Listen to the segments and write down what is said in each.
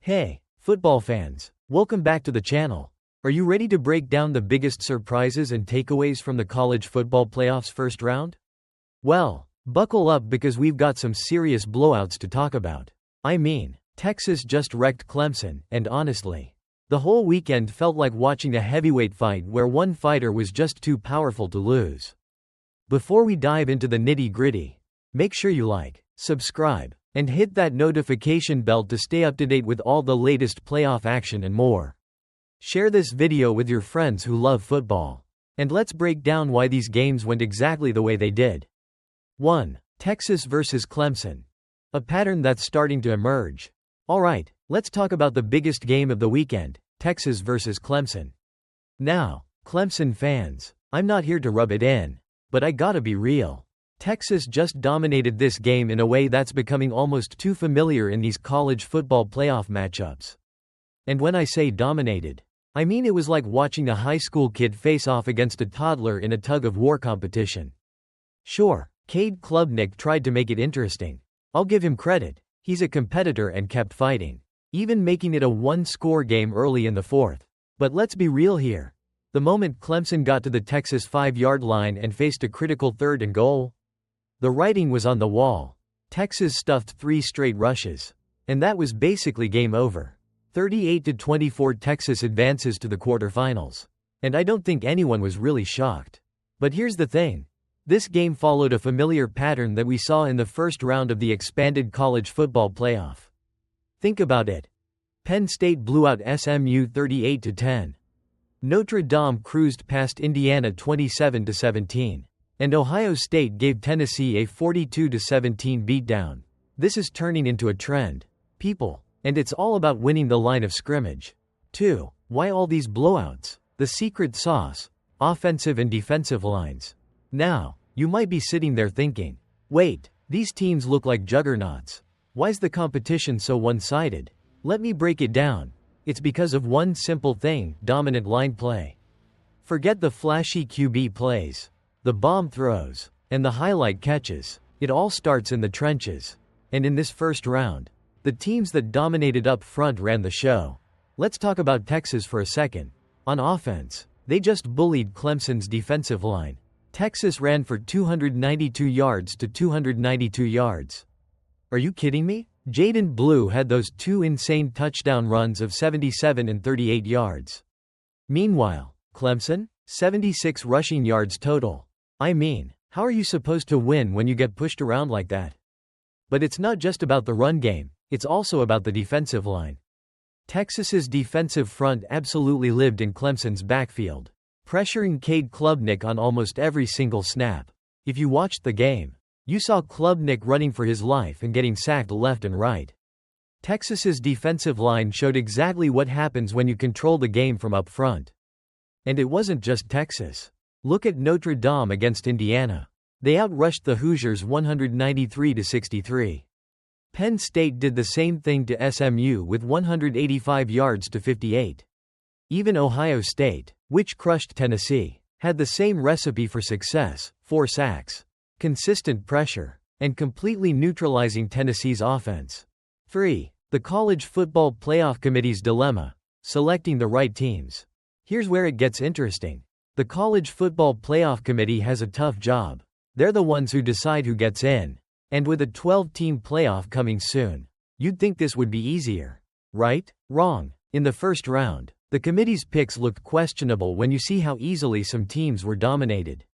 Hey, football fans, welcome back to the channel. Are you ready to break down the biggest surprises and takeaways from the college football playoffs first round? Well, buckle up because we've got some serious blowouts to talk about. Texas just wrecked Clemson, and honestly, the whole weekend felt like watching a heavyweight fight where one fighter was just too powerful to lose. Before we dive into the nitty-gritty, make sure you like, subscribe, and hit that notification bell to stay up to date with all the latest playoff action and more. Share this video with your friends who love football. And let's break down why these games went exactly the way they did. 1. Texas vs. Clemson. A pattern that's starting to emerge. Alright, let's talk about the biggest game of the weekend, Texas vs. Clemson. Now, Clemson fans, I'm not here to rub it in, but I gotta be real. Texas just dominated this game in a way that's becoming almost too familiar in these college football playoff matchups. And when I say dominated, I mean it was like watching a high school kid face off against a toddler in a tug-of-war competition. Sure, Cade Klubnik tried to make it interesting. I'll give him credit, he's a competitor and kept fighting, even making it a one-score game early in the fourth. But let's be real here. The moment Clemson got to the Texas 5-yard line and faced a critical 3rd and goal, the writing was on the wall. Texas stuffed 3 straight rushes. And that was basically game over. 38-24 Texas advances to the quarterfinals. And I don't think anyone was really shocked. But here's the thing. This game followed a familiar pattern that we saw in the first round of the expanded college football playoff. Think about it. Penn State blew out SMU 38-10. Notre Dame cruised past Indiana 27-17. And Ohio State gave Tennessee a 42-17 beatdown. This is turning into a trend, people, and it's all about winning the line of scrimmage. 2. Why all these blowouts? The secret sauce, offensive and defensive lines. Now, you might be sitting there thinking, wait, these teams look like juggernauts. Why's the competition so one-sided? Let me break it down. It's because of one simple thing, dominant line play. Forget the flashy QB plays, the bomb throws, and the highlight catches. It all starts in the trenches. And in this first round, the teams that dominated up front ran the show. Let's talk about Texas for a second. On offense, they just bullied Clemson's defensive line. Texas ran for 292 yards to 292 yards. Are you kidding me? Jaden Blue had those 2 insane touchdown runs of 77 and 38 yards. Meanwhile, Clemson, 76 rushing yards total. How are you supposed to win when you get pushed around like that? But it's not just about the run game, it's also about the defensive line. Texas's defensive front absolutely lived in Clemson's backfield, pressuring Cade Klubnik on almost every single snap. If you watched the game, you saw Klubnik running for his life and getting sacked left and right. Texas's defensive line showed exactly what happens when you control the game from up front. And it wasn't just Texas. Look at Notre Dame against Indiana. They outrushed the Hoosiers 193-63. Penn State did the same thing to SMU with 185 yards to 58. Even Ohio State, which crushed Tennessee, had the same recipe for success: 4 sacks, consistent pressure, and completely neutralizing Tennessee's offense. 3. The College Football Playoff Committee's dilemma: selecting the right teams. Here's where it gets interesting. The College Football Playoff Committee has a tough job. They're the ones who decide who gets in. And with a 12-team playoff coming soon, you'd think this would be easier. Right? Wrong. In the first round, the committee's picks looked questionable when you see how easily some teams were dominated.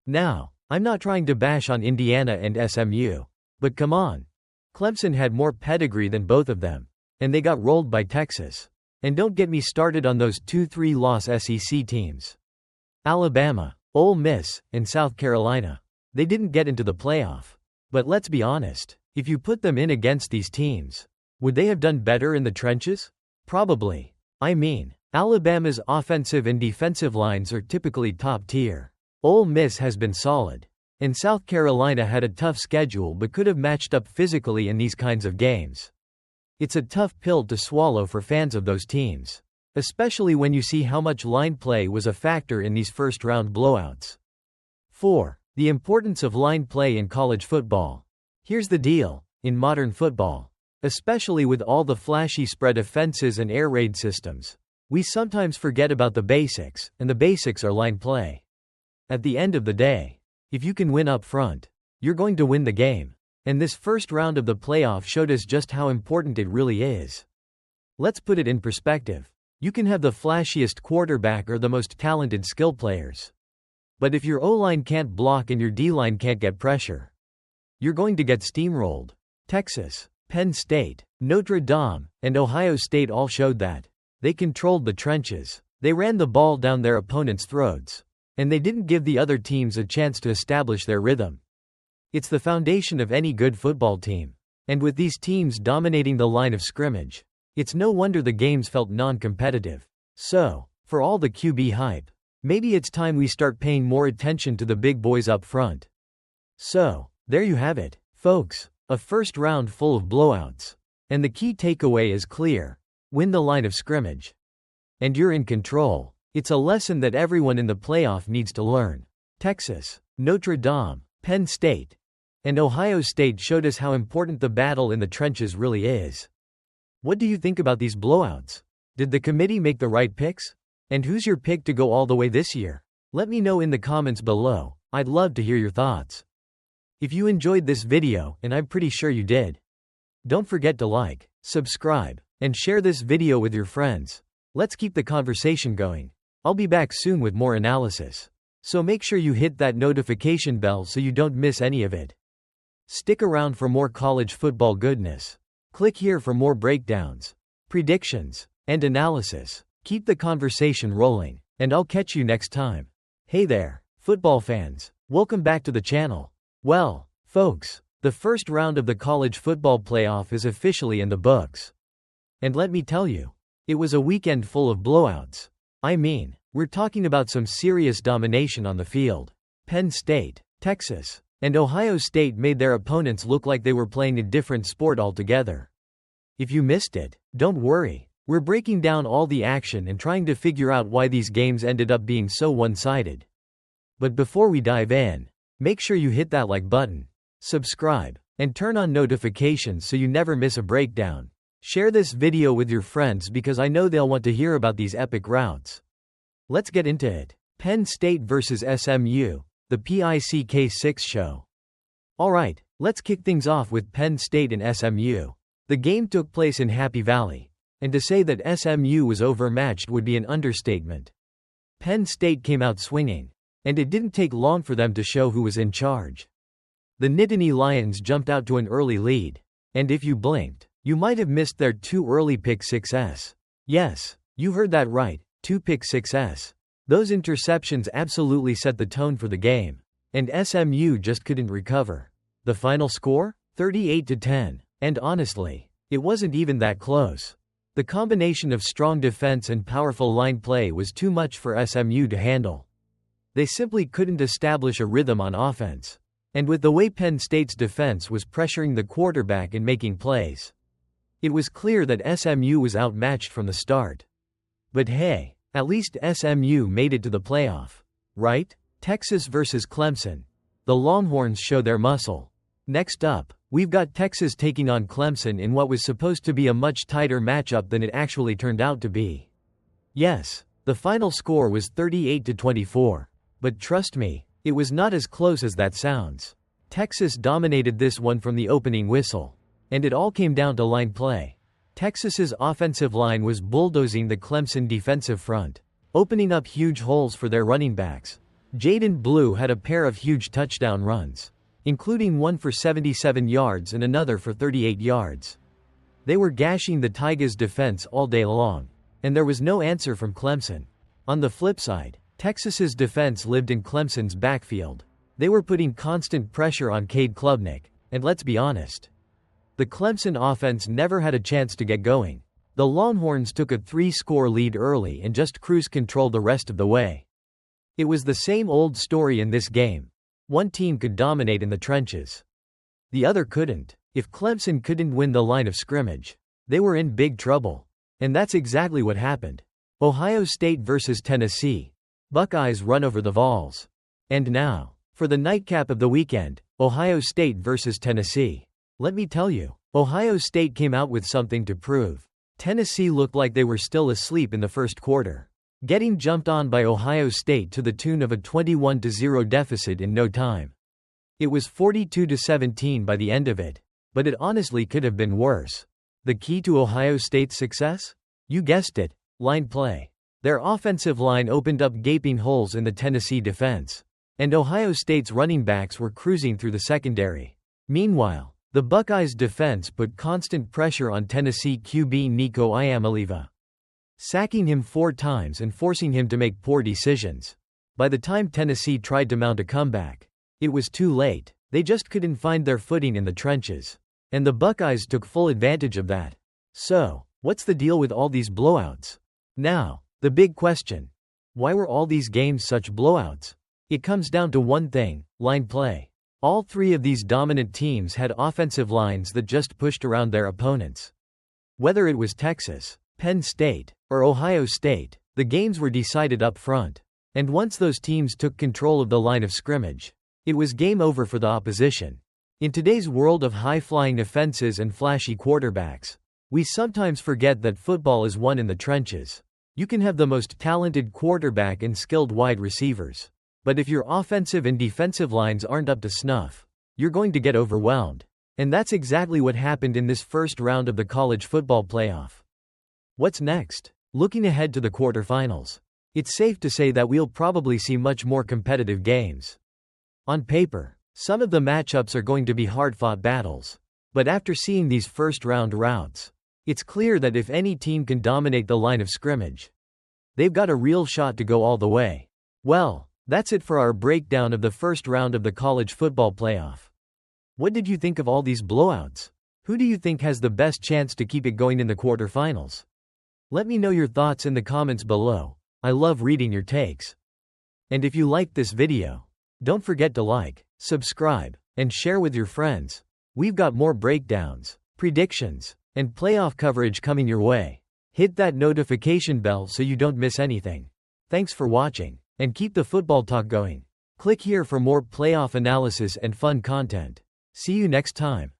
Now, I'm not trying to bash on Indiana and SMU. But come on. Clemson had more pedigree than both of them. And they got rolled by Texas. And don't get me started on those 2-3-loss SEC teams. Alabama, Ole Miss, and South Carolina. They didn't get into the playoff. But let's be honest, if you put them in against these teams, would they have done better in the trenches? Probably. Alabama's offensive and defensive lines are typically top tier. Ole Miss has been solid. And South Carolina had a tough schedule but could have matched up physically in these kinds of games. It's a tough pill to swallow for fans of those teams, especially when you see how much line play was a factor in these first-round blowouts. 4. The importance of line play in college football. Here's the deal. In modern football, Especially with all the flashy spread offenses and air raid systems. We sometimes forget about the basics, and the basics are line play. At the end of the day, if you can win up front, you're going to win the game. And this first round of the playoff showed us just how important it really is. Let's put it in perspective. You can have the flashiest quarterback or the most talented skill players. But if your O-line can't block and your D-line can't get pressure, you're going to get steamrolled. Texas, Penn State, Notre Dame, and Ohio State all showed that. They controlled the trenches, they ran the ball down their opponents' throats, and they didn't give the other teams a chance to establish their rhythm. It's the foundation of any good football team. And with these teams dominating the line of scrimmage, it's no wonder the games felt non-competitive. So, for all the QB hype, maybe it's time we start paying more attention to the big boys up front. So, there you have it, folks. A first round full of blowouts. And the key takeaway is clear. Win the line of scrimmage. And you're in control. It's a lesson that everyone in the playoff needs to learn. Texas, Notre Dame, Penn State, and Ohio State showed us how important the battle in the trenches really is. What do you think about these blowouts? Did the committee make the right picks? And who's your pick to go all the way this year? Let me know in the comments below. I'd love to hear your thoughts. If you enjoyed this video, and I'm pretty sure you did, don't forget to like, subscribe, and share this video with your friends. Let's keep the conversation going. I'll be back soon with more analysis. So make sure you hit that notification bell so you don't miss any of it. Stick around for more college football goodness. Click here for more breakdowns, predictions, and analysis. Keep the conversation rolling, and I'll catch you next time. Hey there, football fans. Welcome back to the channel. Well, folks, the first round of the college football playoff is officially in the books. And let me tell you, it was a weekend full of blowouts. I mean, we're talking about some serious domination on the field. Penn State, Texas, and Ohio State made their opponents look like they were playing a different sport altogether. If you missed it, don't worry. We're breaking down all the action and trying to figure out why these games ended up being so one-sided. But before we dive in, make sure you hit that like button, subscribe, and turn on notifications so you never miss a breakdown. Share this video with your friends because I know they'll want to hear about these epic routes. Let's get into it. Penn State versus SMU, the PICK 6 show. Alright, let's kick things off with Penn State and SMU. The game took place in Happy Valley, and to say that SMU was overmatched would be an understatement. Penn State came out swinging, and it didn't take long for them to show who was in charge. The Nittany Lions jumped out to an early lead, and if you blinked, you might have missed their 2 early pick sixes. Yes, you heard that right, 2 pick sixes. Those interceptions absolutely set the tone for the game, and SMU just couldn't recover. The final score? 38-10, and honestly, it wasn't even that close. The combination of strong defense and powerful line play was too much for SMU to handle. They simply couldn't establish a rhythm on offense. And with the way Penn State's defense was pressuring the quarterback and making plays, it was clear that SMU was outmatched from the start. But hey, at least SMU made it to the playoff, right? Texas versus Clemson. The Longhorns show their muscle. Next up, we've got Texas taking on Clemson in what was supposed to be a much tighter matchup than it actually turned out to be. Yes, the final score was 38-24. But trust me, it was not as close as that sounds. Texas dominated this one from the opening whistle. And it all came down to line play. Texas's offensive line was bulldozing the Clemson defensive front, opening up huge holes for their running backs. Jaden Blue had a pair of huge touchdown runs, including one for 77 yards and another for 38 yards. They were gashing the Tigers' defense all day long, and there was no answer from Clemson. On the flip side, Texas's defense lived in Clemson's backfield. They were putting constant pressure on Cade Klubnik, and let's be honest, the Clemson offense never had a chance to get going. The Longhorns took a 3-score lead early and just cruise control the rest of the way. It was the same old story in this game. One team could dominate in the trenches. The other couldn't. If Clemson couldn't win the line of scrimmage, they were in big trouble. And that's exactly what happened. Ohio State versus Tennessee. Buckeyes run over the Vols. And now, for the nightcap of the weekend, Ohio State versus Tennessee. Let me tell you, Ohio State came out with something to prove. Tennessee looked like they were still asleep in the first quarter, getting jumped on by Ohio State to the tune of a 21-0 deficit in no time. It was 42-17 by the end of it, but it honestly could have been worse. The key to Ohio State's success? You guessed it, line play. Their offensive line opened up gaping holes in the Tennessee defense, and Ohio State's running backs were cruising through the secondary. Meanwhile, the Buckeyes' defense put constant pressure on Tennessee QB Nico Iamaleava, sacking him 4 times and forcing him to make poor decisions. By the time Tennessee tried to mount a comeback, it was too late. They just couldn't find their footing in the trenches, and the Buckeyes took full advantage of that. So, what's the deal with all these blowouts? Now, the big question. Why were all these games such blowouts? It comes down to one thing: line play. All 3 of these dominant teams had offensive lines that just pushed around their opponents. Whether it was Texas, Penn State, or Ohio State, the games were decided up front. And once those teams took control of the line of scrimmage, it was game over for the opposition. In today's world of high-flying offenses and flashy quarterbacks, we sometimes forget that football is won in the trenches. You can have the most talented quarterback and skilled wide receivers, but if your offensive and defensive lines aren't up to snuff, you're going to get overwhelmed. And that's exactly what happened in this first round of the college football playoff. What's next? Looking ahead to the quarterfinals, it's safe to say that we'll probably see much more competitive games. On paper, some of the matchups are going to be hard-fought battles, but after seeing these first-round routes, it's clear that if any team can dominate the line of scrimmage, they've got a real shot to go all the way. Well, that's it for our breakdown of the first round of the college football playoff. What did you think of all these blowouts? Who do you think has the best chance to keep it going in the quarterfinals? Let me know your thoughts in the comments below. I love reading your takes. And if you liked this video, don't forget to like, subscribe, and share with your friends. We've got more breakdowns, predictions, and playoff coverage coming your way. Hit that notification bell so you don't miss anything. Thanks for watching, and keep the football talk going. Click here for more playoff analysis and fun content. See you next time.